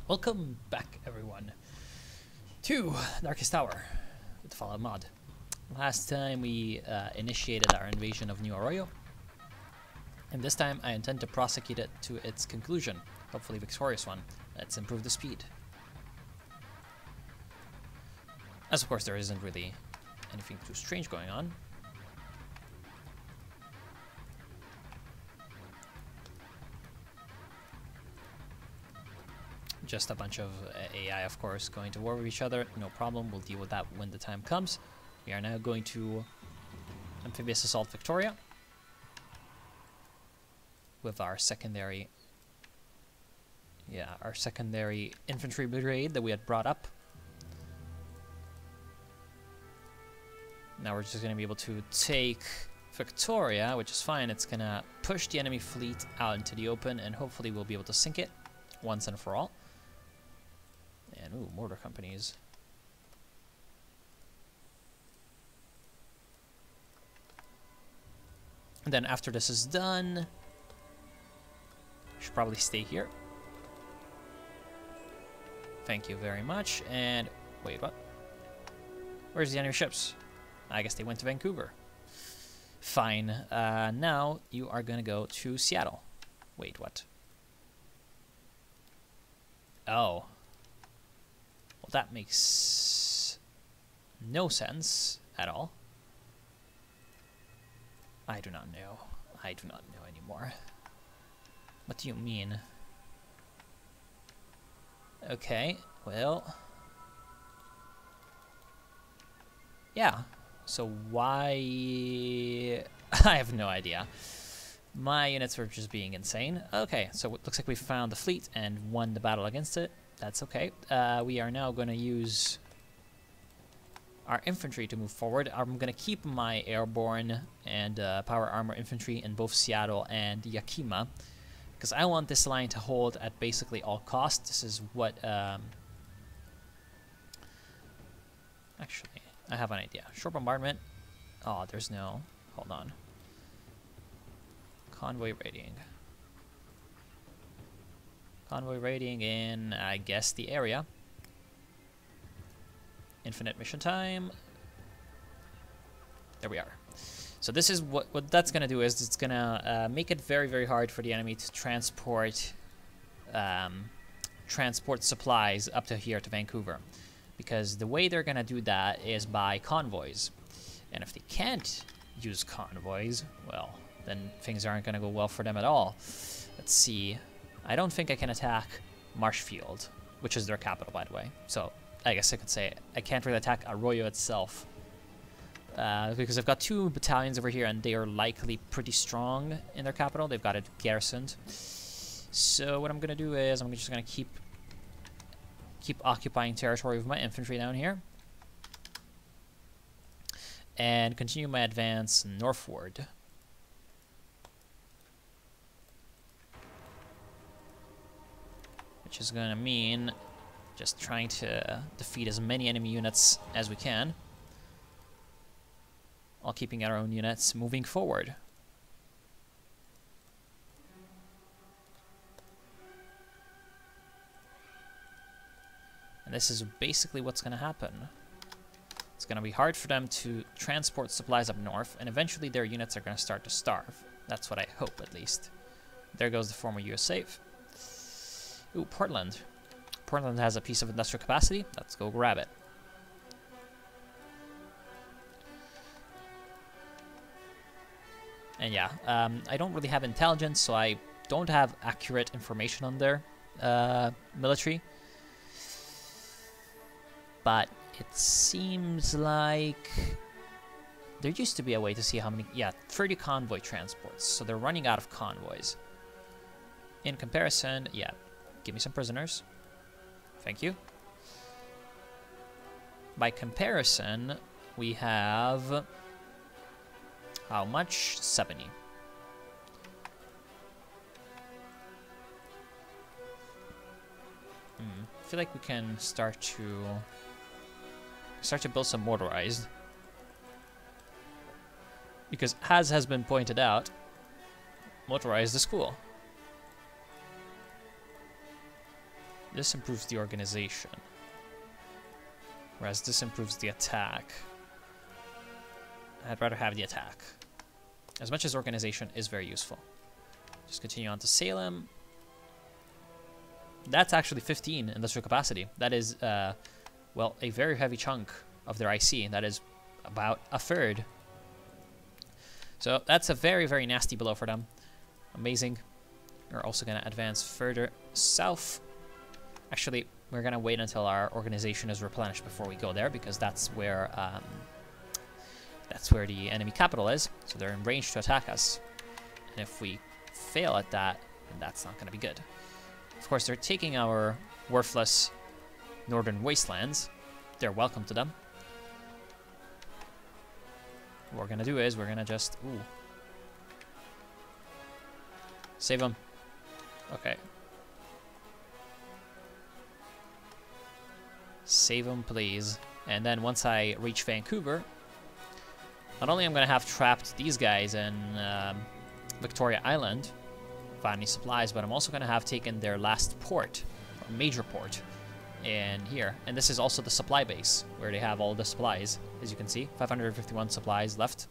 Welcome back, everyone, to Darkest Tower with the Fallout mod. Last time we initiated our invasion of New Arroyo, and this time I intend to prosecute it to its conclusion, hopefully victorious one. Let's improve the speed. As of course there isn't really anything too strange going on. Just a bunch of AI, of course, going to war with each other. No problem, we'll deal with that when the time comes. We are now going to Amphibious Assault Victoria with our secondary infantry brigade that we had brought up. Now we're just going to be able to take Victoria, which is fine. It's going to push the enemy fleet out into the open, and hopefully we'll be able to sink it once and for all. And, ooh, mortar companies. And then after this is done, we should probably stay here. Thank you very much. And, wait, what? Where's the enemy ships? I guess they went to Vancouver. Fine. Now you are going to go to Seattle. Wait, what? Oh. Well, that makes no sense at all. I do not know. I do not know anymore. What do you mean? Okay, well. Yeah. So why? I have no idea. My units were just being insane. Okay, so it looks like we found the fleet and won the battle against it. That's okay. We are now going to use our infantry to move forward. I'm going to keep my airborne and power armor infantry in both Seattle and Yakima, because I want this line to hold at basically all costs. This is what... Actually, I have an idea. Short bombardment. Oh, there's no... Hold on. Convoy rating. Convoy rating in, I guess, the area. Infinite mission time. There we are. So this is what that's going to do is it's going to make it very, very hard for the enemy to transport supplies up to here to Vancouver. Because the way they're going to do that is by convoys. And if they can't use convoys, well, then things aren't going to go well for them at all. Let's see. I don't think I can attack Marshfield, which is their capital, by the way. So I guess I could say I can't really attack Arroyo itself. Because I've got 2 battalions over here, and they are likely pretty strong in their capital. They've got it garrisoned. So what I'm going to do is I'm just going to keep occupying territory with my infantry down here. And continue my advance northward. Which is going to mean just trying to defeat as many enemy units as we can, while keeping our own units moving forward. And this is basically what's going to happen. It's going to be hard for them to transport supplies up north, and eventually their units are going to start to starve. That's what I hope, at least. There goes the former US save. Ooh, Portland. Portland has a piece of industrial capacity. Let's go grab it. And yeah, I don't really have intelligence, so I don't have accurate information on their military. But it seems like there used to be a way to see how many... Yeah, 30 convoy transports. So they're running out of convoys. In comparison, yeah. Give me some prisoners. Thank you. By comparison, we have... How much? 70. I feel like we can start to build some motorized. Because, as has been pointed out, motorized is cool. this improves the organization, whereas this improves the attack. I'd rather have the attack, as much as organization is very useful. Just continue on to Salem. That's actually 15 industrial capacity. That is, well, a very heavy chunk of their IC. That is about a third. So that's a very, very nasty blow for them. Amazing. We're also going to advance further south. Actually, we're going to wait until our organization is replenished before we go there, because that's where the enemy capital is. So they're in range to attack us. And if we fail at that, then that's not going to be good. Of course, they're taking our worthless northern wastelands. They're welcome to them. What we're going to do is we're going to just... Ooh. Save them. Okay. Save them, please. And then once I reach Vancouver, not only am I going to have trapped these guys in Victoria Island, find any supplies, but I'm also going to have taken their last port, or major port, in here. And this is also the supply base, where they have all the supplies, as you can see. 551 supplies left.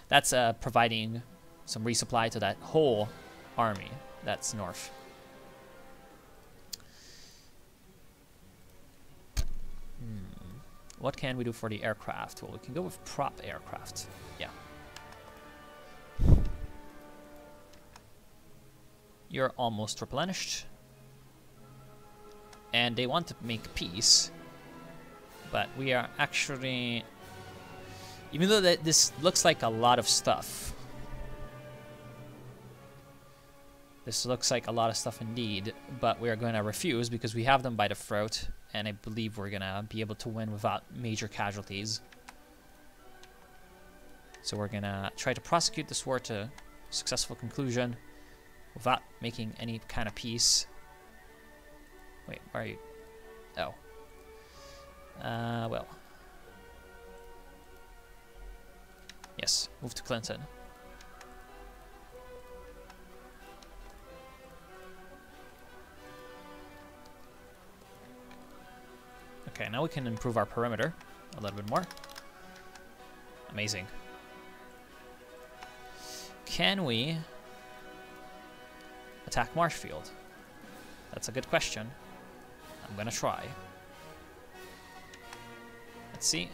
That's providing some resupply to that whole army that's north. What can we do for the aircraft? Well, we can go with prop aircraft. Yeah. You're almost replenished. And they want to make peace. But we are actually... Even though this looks like a lot of stuff. This looks like a lot of stuff indeed. But we are going to refuse because we have them by the throat. And I believe we're going to be able to win without major casualties. So we're going to try to prosecute this war to successful conclusion without making any kind of peace. Wait, where are you? Oh. Well. Yes, move to Clinton. Okay, now we can improve our perimeter a little bit more. Amazing. Can we attack Marshfield? That's a good question. I'm gonna try. Let's see.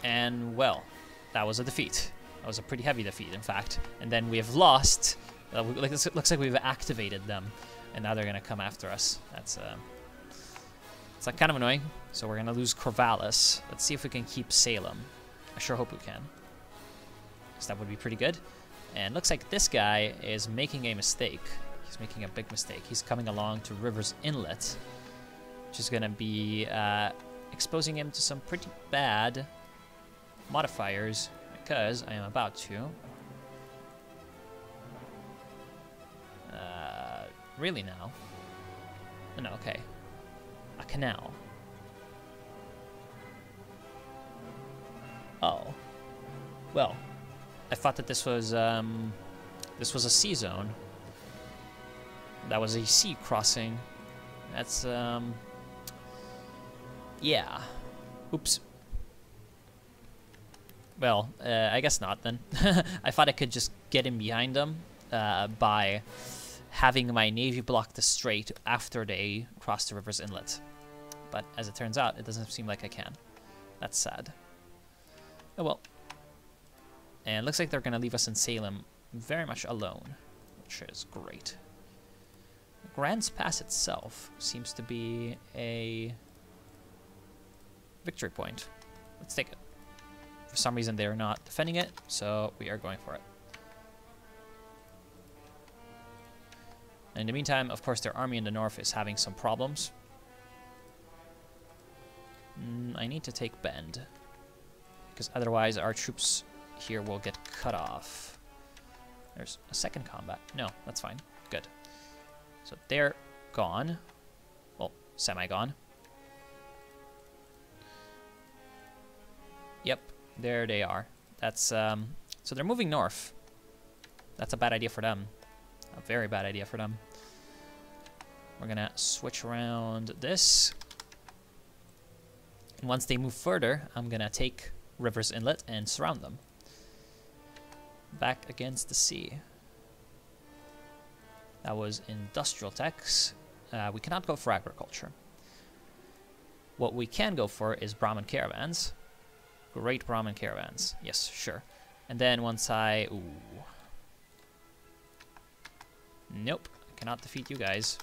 And, well, that was a defeat. That was a pretty heavy defeat, in fact. And then we have lost. It looks like we've activated them. And now they're gonna come after us. That's, it's like kind of annoying. So we're going to lose Corvallis. Let's see if we can keep Salem. I sure hope we can. Because that would be pretty good. And looks like this guy is making a mistake. He's making a big mistake. He's coming along to River's Inlet, which is going to be exposing him to some pretty bad modifiers, because I am about to. Really now? No, okay. A canal. Oh. Well, I thought that this was a sea zone. That was a sea crossing. That's yeah. Oops. Well, I guess not then. I thought I could just get in behind them by having my navy block the strait after they cross the river's inlet. But as it turns out, it doesn't seem like I can. That's sad. Oh well. And it looks like they're going to leave us in Salem very much alone, which is great. Grants Pass itself seems to be a victory point. Let's take it. For some reason, they're not defending it, so we are going for it. And in the meantime, of course, their army in the north is having some problems. I need to take Bend, because otherwise our troops here will get cut off. There's a second combat. No, that's fine. Good. So they're gone. Well, semi-gone. Yep, there they are. That's, so they're moving north. That's a bad idea for them. A very bad idea for them. We're gonna switch around this. And once they move further, I'm gonna take River's Inlet and surround them. Back against the sea. That was industrial techs. We cannot go for agriculture. What we can go for is Brahmin caravans. Great Brahmin caravans. Yes, sure. And then once I... Ooh. Nope. I cannot defeat you guys.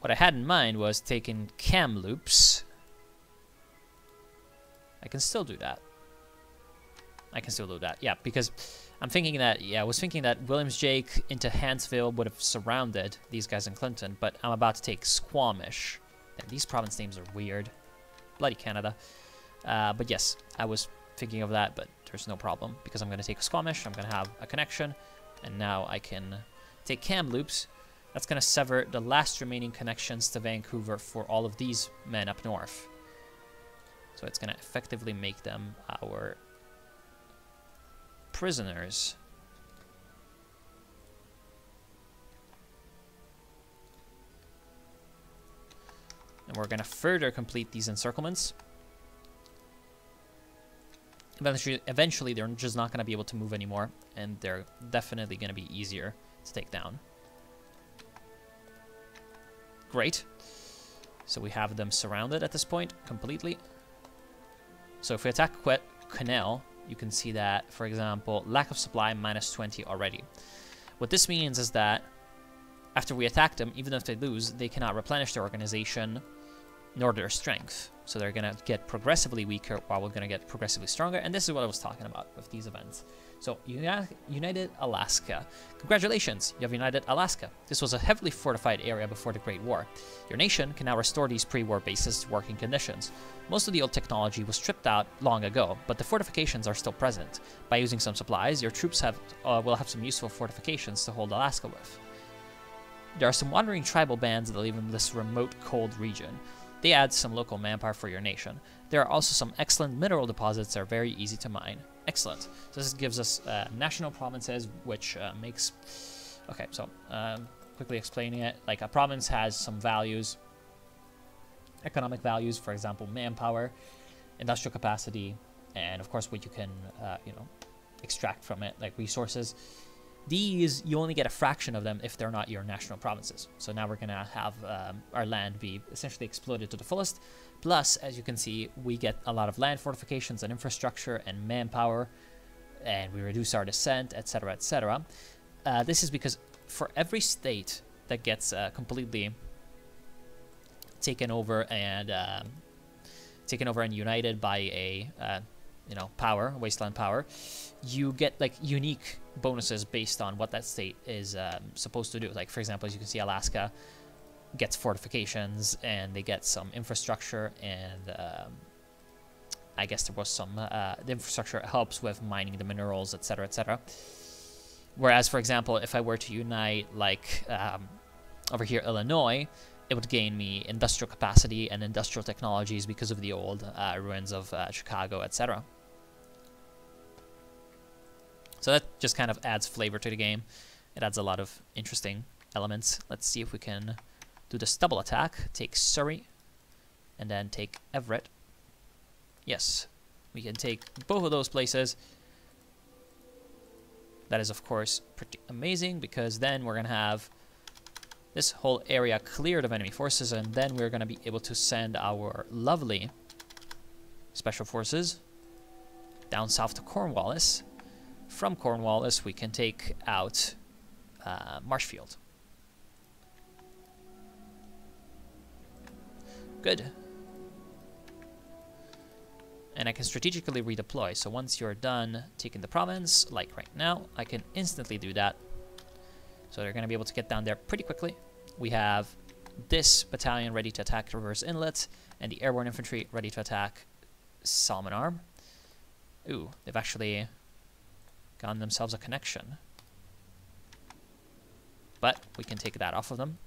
What I had in mind was taking cam loops. I can still do that. I can still do that. Yeah, because I'm thinking that... Yeah, I was thinking that Williams-Jake into Hansville would have surrounded these guys in Clinton, but I'm about to take Squamish. And these province names are weird. Bloody Canada. But yes, I was thinking of that, but there's no problem because I'm going to take Squamish, I'm going to have a connection, and now I can take Kamloops. That's going to sever the last remaining connections to Vancouver for all of these men up north. So it's going to effectively make them our prisoners. And we're going to further complete these encirclements. Eventually, they're just not going to be able to move anymore, and they're definitely going to be easier to take down. Great. So we have them surrounded at this point completely. So if we attack Canal, you can see that, for example, lack of supply -20 already. What this means is that after we attack them, even if they lose, they cannot replenish their organization nor their strength. So they're going to get progressively weaker while we're going to get progressively stronger. And this is what I was talking about with these events. So United Alaska. Congratulations, you have United Alaska. This was a heavily fortified area before the Great War. Your nation can now restore these pre-war bases to working conditions. Most of the old technology was stripped out long ago, but the fortifications are still present. By using some supplies, your troops will have some useful fortifications to hold Alaska with. There are some wandering tribal bands that live in this remote, cold region. They add some local manpower for your nation. There are also some excellent mineral deposits that are very easy to mine. Excellent. So this gives us national provinces, which makes... Okay, so quickly explaining it. Like a province has some values, economic values, for example, manpower, industrial capacity, and of course what you can, extract from it, like resources. These, you only get a fraction of them if they're not your national provinces. So now we're going to have our land be essentially exploited to the fullest. Plus, as you can see, we get a lot of land fortifications and infrastructure and manpower, and we reduce our descent, etc., etc. This is because for every state that gets completely taken over and united by a wasteland power, you get like unique bonuses based on what that state is supposed to do. Like, for example, as you can see, Alaska gets fortifications and they get some infrastructure, and I guess there was some the infrastructure helps with mining the minerals, etc., etc. Whereas, for example, if I were to unite like over here Illinois, it would gain me industrial capacity and industrial technologies because of the old ruins of Chicago, etc. So that just kind of adds flavor to the game. It adds a lot of interesting elements. Let's see if we can do this double attack. Take Surrey, and then take Everett. Yes, we can take both of those places. That is, of course, pretty amazing, because then we're going to have this whole area cleared of enemy forces, and then we're going to be able to send our lovely special forces down south to Cornwallis. From Cornwallis, we can take out Marshfield. Good. And I can strategically redeploy. So once you're done taking the province, like right now, I can instantly do that. So they're going to be able to get down there pretty quickly. We have this battalion ready to attack Reverse Inlet, and the airborne infantry ready to attack Salmon Arm. Ooh, they've actually gotten themselves a connection. But we can take that off of them.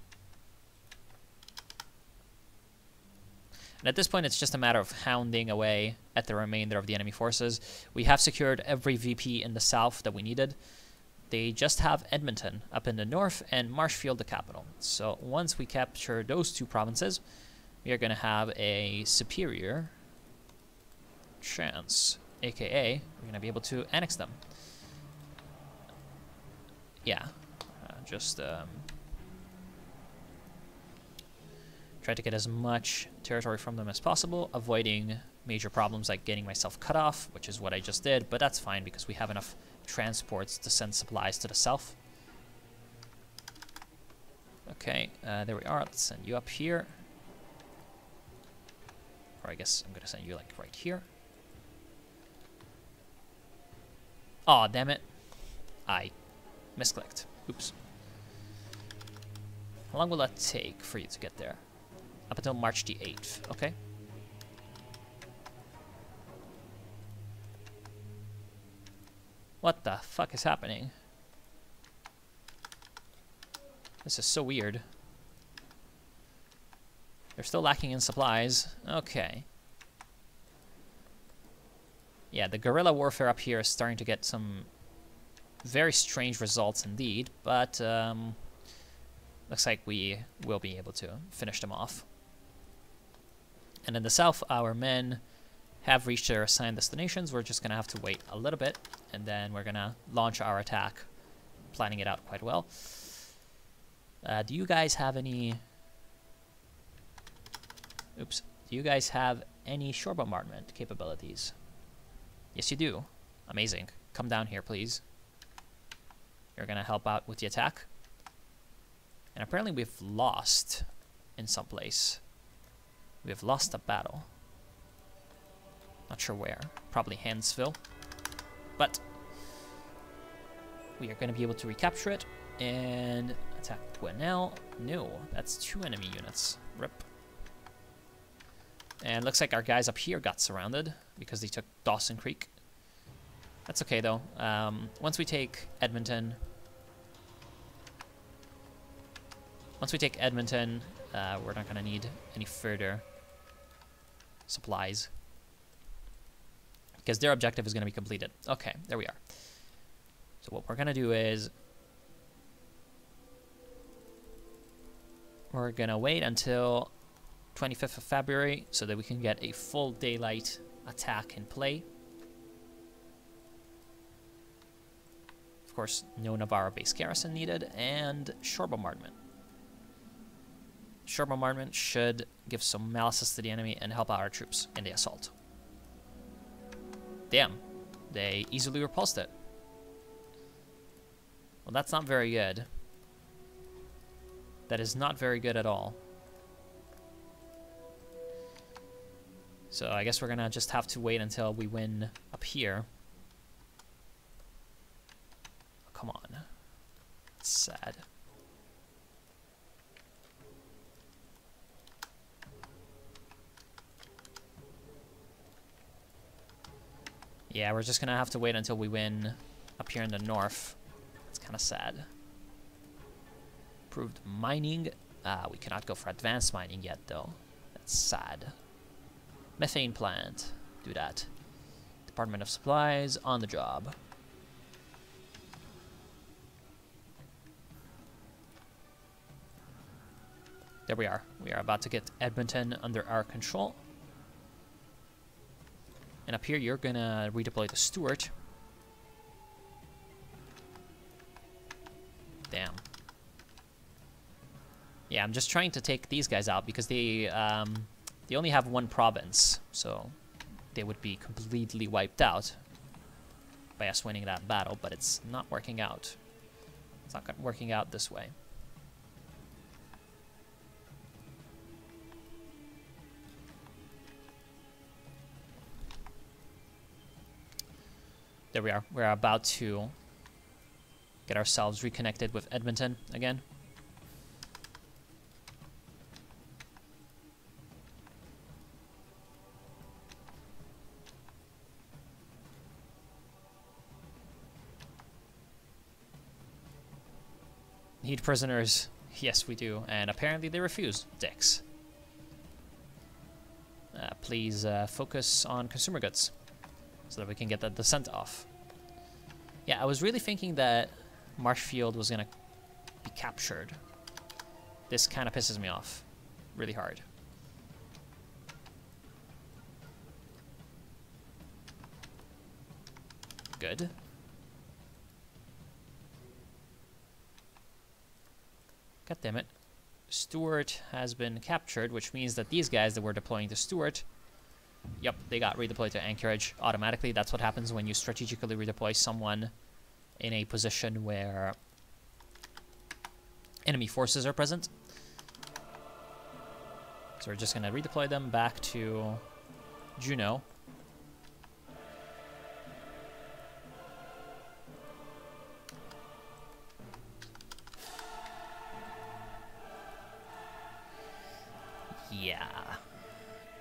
And at this point, it's just a matter of hounding away at the remainder of the enemy forces. We have secured every VP in the south that we needed. They just have Edmonton up in the north and Marshfield the capital. So once we capture those two provinces, we are going to have a superior chance, aka we're going to be able to annex them. Yeah, just try to get as much territory from them as possible, avoiding major problems like getting myself cut off, which is what I just did, but that's fine because we have enough transports to send supplies to the south. Okay, there we are. Let's send you up here. Or I guess I'm going to send you like right here. Aw, damn it. I misclicked. Oops. How long will that take for you to get there? Up until March the 8th, okay? What the fuck is happening? This is so weird. They're still lacking in supplies. Okay. Yeah, the guerrilla warfare up here is starting to get some very strange results indeed, but looks like we will be able to finish them off. And in the south, our men have reached their assigned destinations. We're just going to have to wait a little bit, and then we're going to launch our attack, planning it out quite well. Do you guys have any... Oops. Do you guys have any shore bombardment capabilities? Yes, you do. Amazing. Come down here, please. You're going to help out with the attack. And apparently we've lost in some place. We've lost a battle. Not sure where. Probably Hansville. But we are going to be able to recapture it and attack Gwinnell. No, that's 2 enemy units. Rip. And looks like our guys up here got surrounded because they took Dawson Creek. That's okay though. Once we take Edmonton, we're not going to need any further supplies because their objective is going to be completed. Okay, there we are. So what we're going to do is we're going to wait until 25th of February so that we can get a full daylight attack in play. Of course, no Navarro base garrison needed, and shore bombardment. Shore bombardment should give some malice to the enemy and help our troops in the assault. Damn, they easily repulsed it. Well, that's not very good. That is not very good at all. So I guess we're gonna just have to wait until we win up here. Oh, come on. That's sad. Yeah, we're just gonna have to wait until we win up here in the north. It's kind of sad. Improved mining. We cannot go for advanced mining yet, though. That's sad. Methane plant. Do that. Department of Supplies on the job. There we are. We are about to get Edmonton under our control. And up here, you're gonna redeploy the Stuart. Damn. Yeah, I'm just trying to take these guys out because they only have 1 province, so they would be completely wiped out by us winning that battle, but it's not working out. It's not working out this way. There we are. We're about to get ourselves reconnected with Edmonton again. Need prisoners. Yes, we do. And apparently they refuse. Dicks. Please focus on consumer goods so that we can get the descent off. Yeah, I was really thinking that Marshfield was gonna be captured. This kind of pisses me off really hard. Good. God damn it. Stuart has been captured, which means that these guys that were deploying to Stuart, yep, they got redeployed to Anchorage automatically. That's what happens when you strategically redeploy someone in a position where enemy forces are present. So we're just going to redeploy them back to Juneau. Yeah.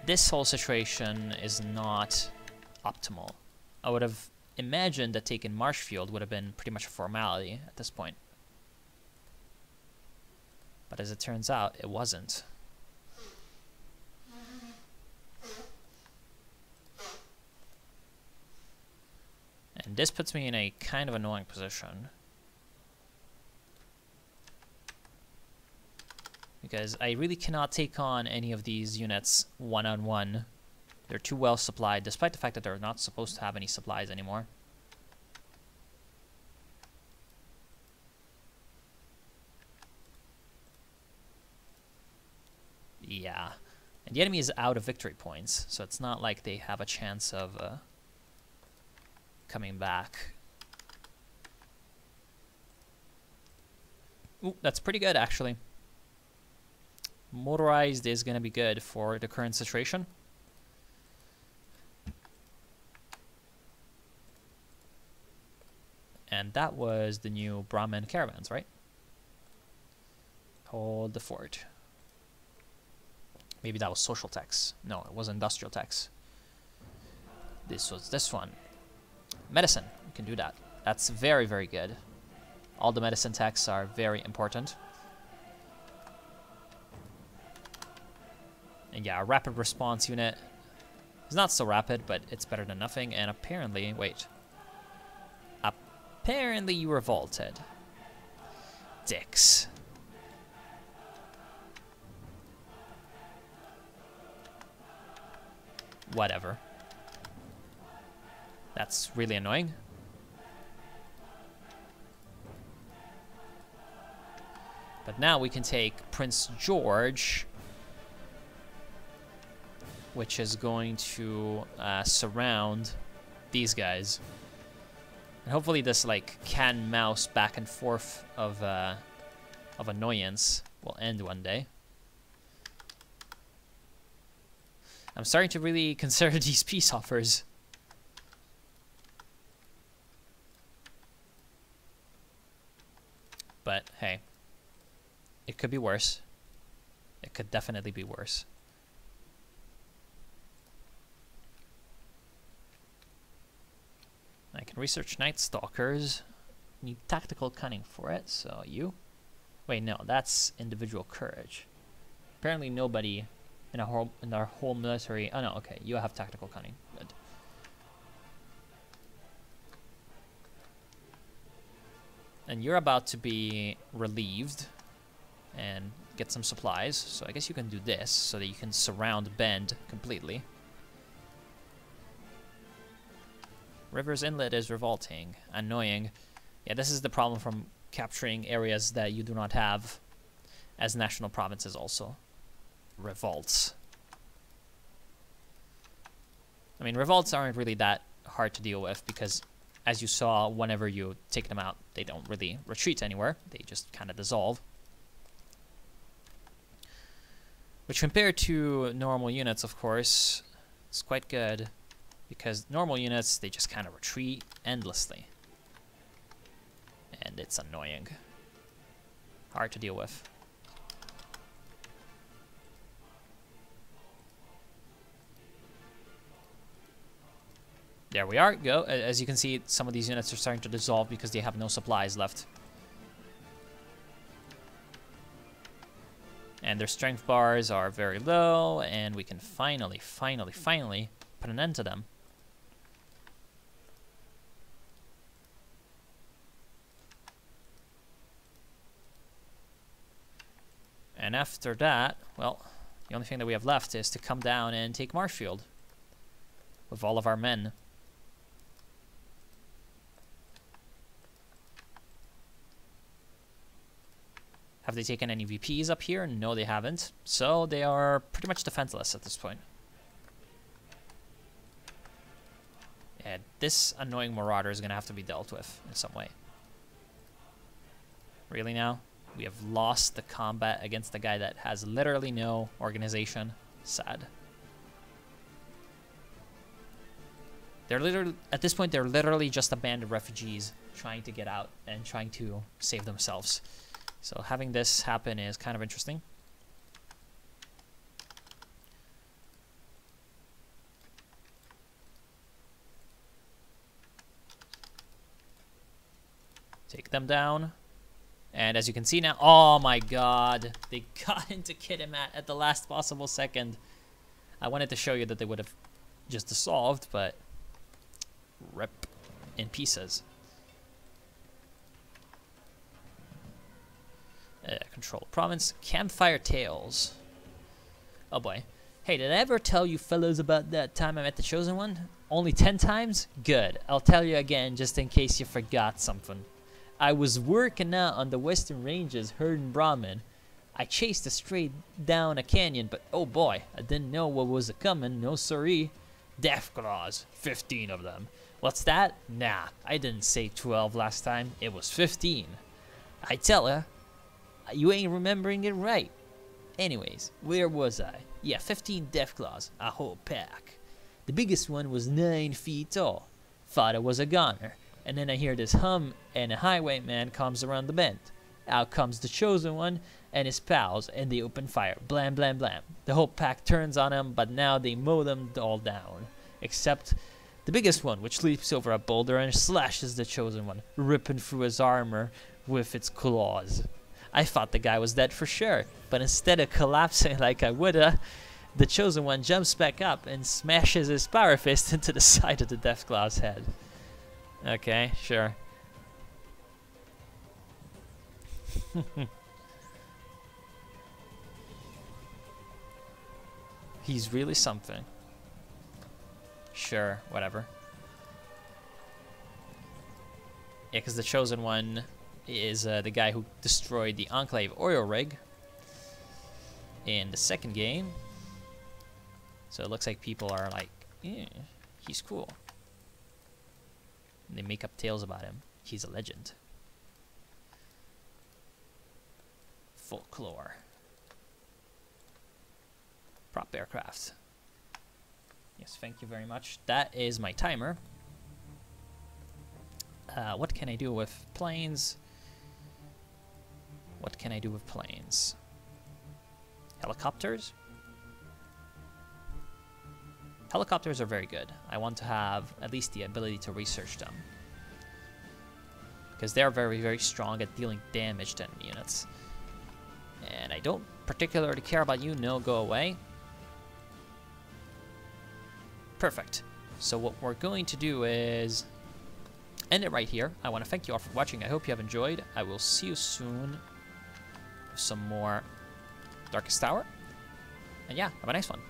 This whole situation is not optimal. I would have imagined that taking Marshfield would have been pretty much a formality at this point. But as it turns out, it wasn't. And this puts me in a kind of annoying position. Because I really cannot take on any of these units one-on-one. They're too well supplied, despite the fact that they're not supposed to have any supplies anymore. Yeah. And the enemy is out of victory points, so it's not like they have a chance of coming back. Ooh, that's pretty good, actually. Motorized is going to be good for the current situation. And that was the new Brahmin caravans, right? Hold the fort. Maybe that was social tax. No, it was industrial tax. This was this one. Medicine. We can do that. That's very, very good. All the medicine tax are very important. And yeah, a rapid response unit is not so rapid, but it's better than nothing. And apparently, wait. Apparently you revolted. Dicks. Whatever. That's really annoying. But now we can take Prince George, which is going to surround these guys. And hopefully this like cat and mouse back and forth of annoyance will end one day. I'm starting to really consider these peace offers. But hey, it could be worse. It could definitely be worse. I can research Night Stalkers. Need tactical cunning for it, so you. Wait, no, that's individual courage. Apparently nobody in our whole military. Oh no, okay, you have tactical cunning. Good. And you're about to be relieved and get some supplies, so I guess you can do this so that you can surround Bend completely. River's Inlet is revolting. Annoying. Yeah, this is the problem from capturing areas that you do not have as national provinces also. Revolts. I mean, revolts aren't really that hard to deal with because, as you saw, whenever you take them out, they don't really retreat anywhere. They just kind of dissolve. Which, compared to normal units, of course, is quite good. Because normal units, they just kind of retreat endlessly. And it's annoying. Hard to deal with. There we are. Go. As you can see, some of these units are starting to dissolve because they have no supplies left. And their strength bars are very low, and we can finally put an end to them. And after that, well, the only thing that we have left is to come down and take Marshfield with all of our men. Have they taken any VPs up here? No, they haven't. So they are pretty much defenseless at this point. And this annoying Marauder is going to have to be dealt with in some way. Really now? We have lost the combat against the guy that has literally no organization. Sad. They're literally, at this point, they're literally just a band of refugees trying to get out and trying to save themselves. So having this happen is kind of interesting. Take them down. And as you can see now, oh my god, they got into Kitimat at the last possible second. I wanted to show you that they would have just dissolved, but rip in pieces. Control province, Campfire Tales. Oh boy. Hey, did I ever tell you fellas about that time I met the Chosen One? Only 10 times? Good. I'll tell you again just in case you forgot something. I was working out on the western ranges herding Brahmin. I chased a stray down a canyon, but oh boy, I didn't know what was a-coming, no siree. Deathclaws, 15 of them. What's that? Nah, I didn't say 12 last time, it was 15. I tell ya, you ain't remembering it right. Anyways, where was I? Yeah, 15 Deathclaws, a whole pack. The biggest one was 9 feet tall. Thought it was a goner. And then I hear this hum, and a highwayman comes around the bend. Out comes the Chosen One and his pals, and they open fire. Blam, blam, blam. The whole pack turns on them, but now they mow them all down. Except the biggest one, which leaps over a boulder and slashes the Chosen One, ripping through his armor with its claws. I thought the guy was dead for sure, but instead of collapsing like I woulda, the Chosen One jumps back up and smashes his power fist into the side of the Deathclaw's head. Okay, sure. He's really something. Sure, whatever. Yeah, because the Chosen One is the guy who destroyed the Enclave oil rig in the second game. So it looks like people are like, yeah, he's cool. And they make up tales about him. He's a legend. Folklore. Prop aircraft. Yes, thank you very much. That is my timer. What can I do with planes? What can I do with planes? Helicopters? Helicopters are very good. I want to have at least the ability to research them, because they're very, very strong at dealing damage to enemy units. And I don't particularly care about you. No, go away. Perfect. So what we're going to do is end it right here. I want to thank you all for watching. I hope you have enjoyed. I will see you soon with some more Darkest Tower. And yeah, have a nice one.